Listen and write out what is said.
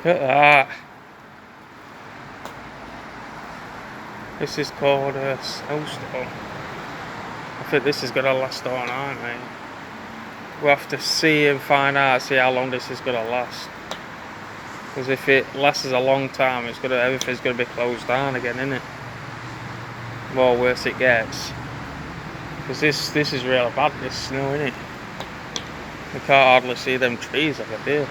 at that. This is called a snowstorm. I think this is gonna last all night, mate. We'll have to see and find out, see how long this is gonna last. Because if it lasts a long time, everything's gonna be closed down again, isn't it? More worse it gets. Because this is really bad, this snow, isn't it? You can't hardly see them trees over there.